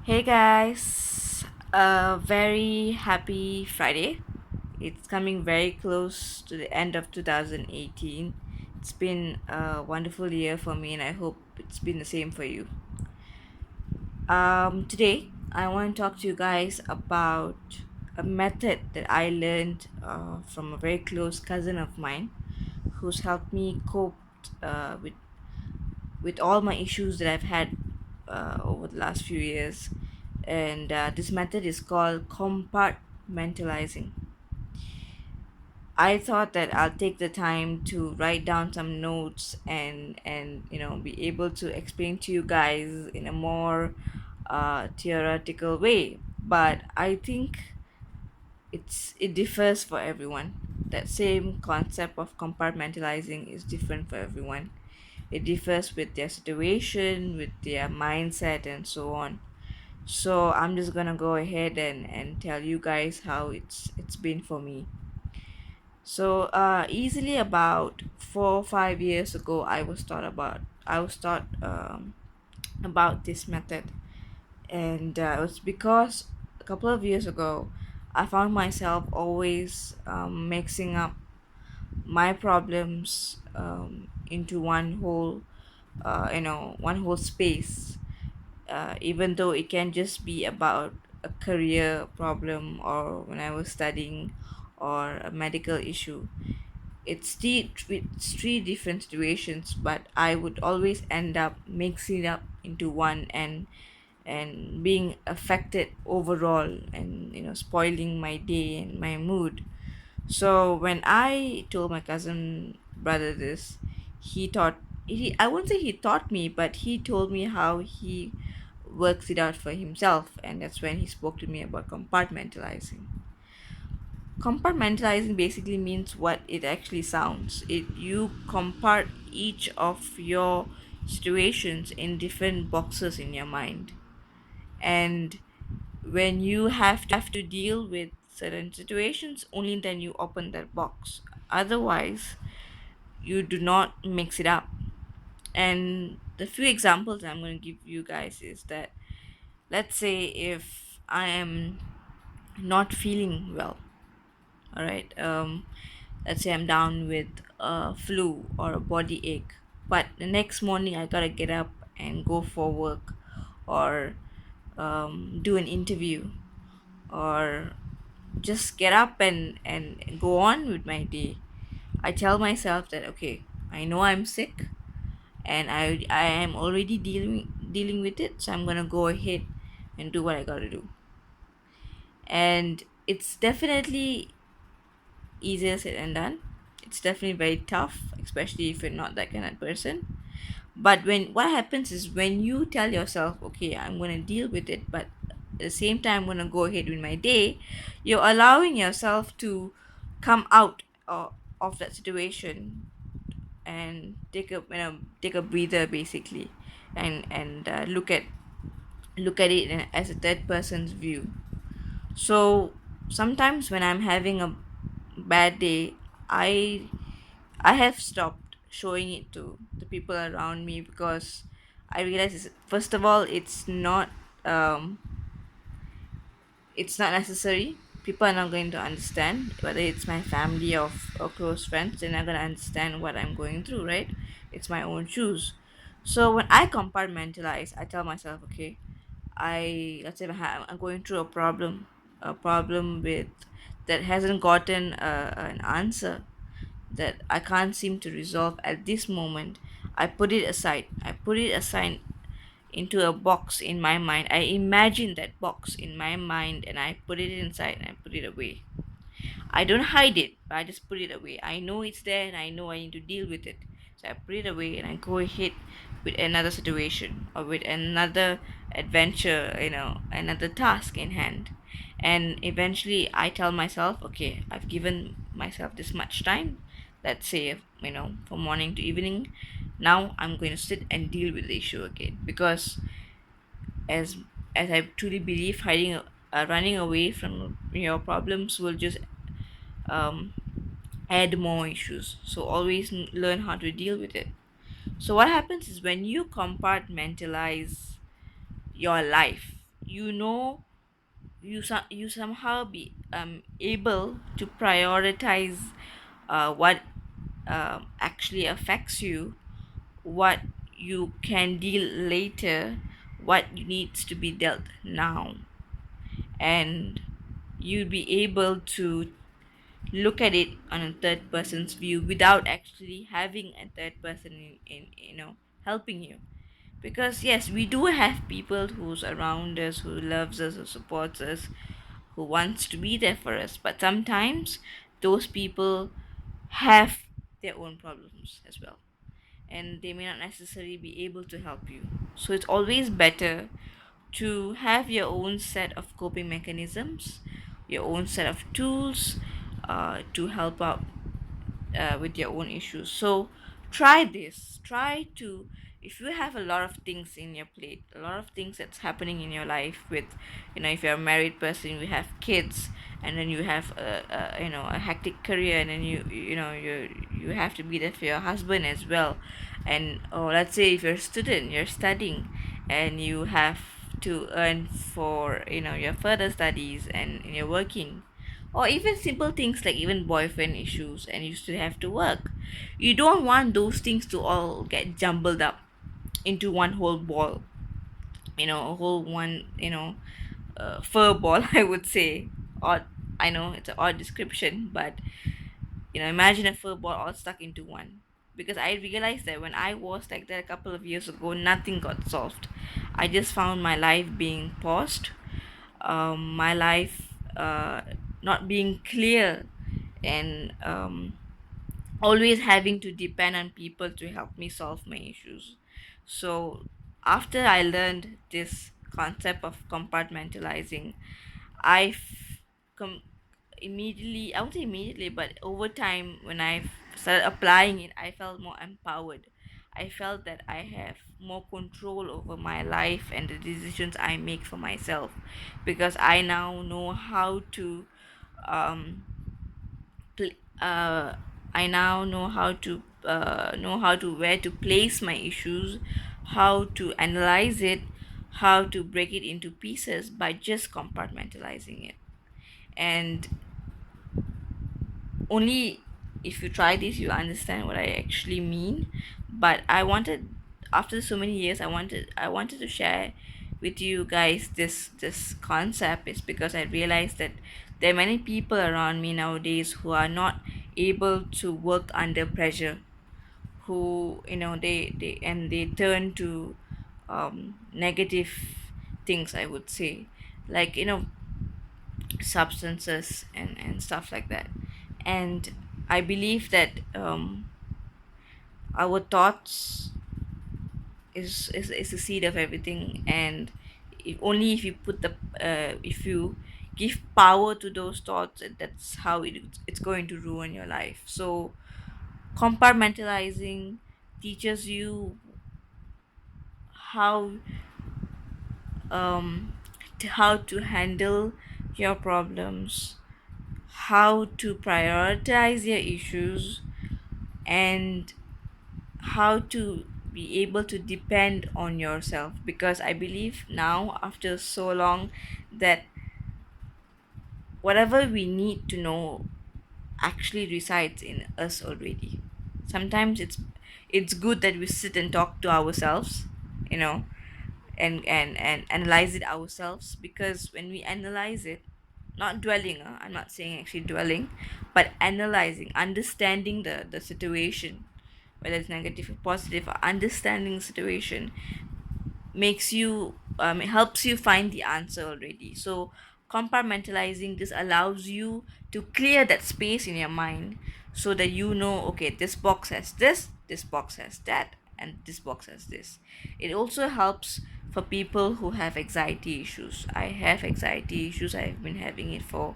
Hey guys, a very happy Friday. It's coming very close to the end of 2018. It's been a wonderful year for me, and I hope it's been the same for you. Today, I want to talk to you guys about a method that I learned from a very close cousin of mine who's helped me cope with all my issues that I've had over the last few years. And this method is called compartmentalizing. I thought that I'll take the time to write down some notes and be able to explain to you guys in a more theoretical way. But I think it differs for everyone. That same concept of compartmentalizing is different for everyone. It differs with their situation, with their mindset, and so on. So I'm just gonna go ahead and tell you guys how it's been for me. So easily about 4 or 5 years ago, I was taught about this method, and it was because a couple of years ago, I found myself always mixing up my problems into one whole space, even though it can just be about a career problem or when I was studying or a medical issue. It's three different situations, but I would always end up mixing it up into one and being affected overall and spoiling my day and my mood. So when I told my cousin brother this, I wouldn't say he taught me, but he told me how he works it out for himself, and that's when he spoke to me about compartmentalizing. Compartmentalizing basically means what it actually sounds. It You compart each of your situations in different boxes in your mind, and when you have to deal with certain situations, only then you open that box. Otherwise, you do not mix it up. And the few examples I'm going to give you guys is that, let's say if I am not feeling well, all right, let's say I'm down with a flu or a body ache, but the next morning I gotta get up and go for work, or do an interview, or just get up and go on with my day. I tell myself that, okay, I know I'm sick, and I am already dealing with it, so I'm gonna go ahead and do what I gotta do. And it's definitely easier said than done. It's definitely very tough, especially if you're not that kind of person. But when what happens is when you tell yourself, okay, I'm gonna deal with it, but at the same time I'm gonna go ahead with my day, you're allowing yourself to come out of that situation and take a breather basically, and look at it as a third person's view. So sometimes when I'm having a bad day, I I have stopped showing it to the people around me, because I realize first of all um it's not necessary. People are not going to understand, whether it's my family or close friends. They're not going to understand what I'm going through, right? It's my own shoes. So when I compartmentalize, I tell myself, okay, let's say I'm going through a problem with that hasn't gotten an answer, that I can't seem to resolve at this moment. I put it aside. I put it aside into a box in my mind. I imagine that box in my mind, and I put it inside and I put it away. I don't hide it, but I just put it away. I know it's there and I know I need to deal with it. So I put it away and I go ahead with another situation or with another adventure, another task in hand. And eventually I tell myself, okay, I've given myself this much time. Let's say, from morning to evening. Now I'm going to sit and deal with the issue again, because as I truly believe, running away from your problems will just um, add more issues. So always learn how to deal with it. So what happens is when you compartmentalize your life, you know, you somehow be able to prioritize what actually affects you, what you can deal later, what needs to be dealt now. And you'd be able to look at it on a third person's view without actually having a third person in helping you. Because yes, we do have people who's around us, who loves us, who supports us, who wants to be there for us, but sometimes those people have their own problems as well, and they may not necessarily be able to help you. So it's always better to have your own set of coping mechanisms, your own set of tools to help out with your own issues. So try this. Try to, if you have a lot of things in your plate, a lot of things that's happening in your life with, if you're a married person, you have kids, and then you have a hectic career, and then you have to be there for your husband as well. And or let's say if you're a student, you're studying, and you have to earn for your further studies, and you're working, or even simple things like even boyfriend issues, and you still have to work. You don't want those things to all get jumbled up into one whole ball, a whole one, fur ball, I would say. Odd. I know it's an odd description, but imagine a fur ball all stuck into one. Because I realized that when I was like that a couple of years ago, nothing got solved. I just found my life being paused, my life not being clear, and always having to depend on people to help me solve my issues. So after I learned this concept of compartmentalizing, I com- immediately, I won't say immediately, but over time when I started applying it, I felt more empowered. I felt that I have more control over my life and the decisions I make for myself, because I now know how to um, pl- uh, I now know how to where to place my issues, how to analyze it, how to break it into pieces by just compartmentalizing it. And only if you try this you understand what I actually mean. But I wanted, after so many years, I wanted to share with you guys this concept, is because I realized that there are many people around me nowadays who are not able to work under pressure, who they turn to negative things, I would say, like substances and stuff like that. And I believe that our thoughts is the seed of everything. And only if you put the if you give power to those thoughts, that's how it's going to ruin your life. So compartmentalizing teaches you how um how to handle your problems, how to prioritize your issues, and how to be able to depend on yourself. Because I believe now, after so long, that whatever we need to know actually resides in us already. Sometimes it's good that we sit and talk to ourselves, you know and analyze it ourselves. Because when we analyze it, not dwelling, I'm not saying actually dwelling, but analyzing, understanding the situation, whether it's negative or positive, understanding the situation makes you it helps you find the answer already. So compartmentalizing just allows you to clear that space in your mind, so that okay, this box has this box has that, and this box has this. It also helps for people who have anxiety issues. I have anxiety issues. I've been having it for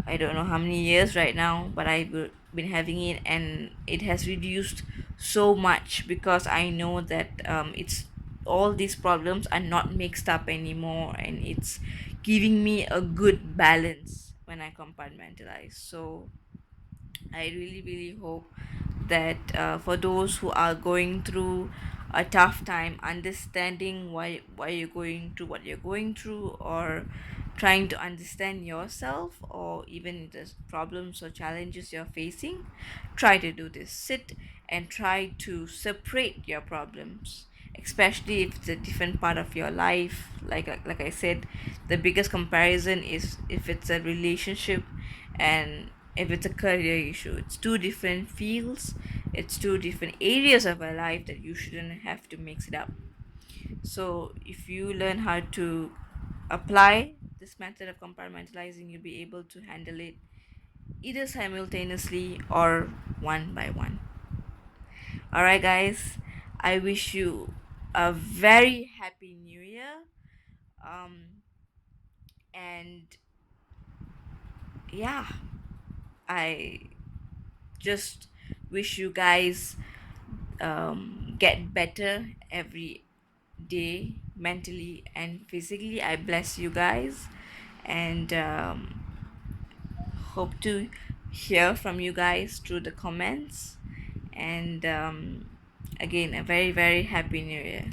I don't know how many years right now, but I've been having it, and it has reduced so much, because I know that it's all these problems are not mixed up anymore, and it's giving me a good balance when I compartmentalize. So I really, really hope that for those who are going through a tough time understanding why you're going through what you're going through, or trying to understand yourself, or even the problems or challenges you're facing, try to do this. Sit and try to separate your problems, especially if it's a different part of your life. Like I said, the biggest comparison is if it's a relationship and if it's a career issue. It's two different fields, it's two different areas of our life that you shouldn't have to mix it up. So if you learn how to apply this method of compartmentalizing, you'll be able to handle it either simultaneously or one by one. All right, guys, I wish you a very happy new year. And yeah, I just wish you guys get better every day, mentally and physically. I bless you guys, and hope to hear from you guys through the comments. And again, a very, very happy new year.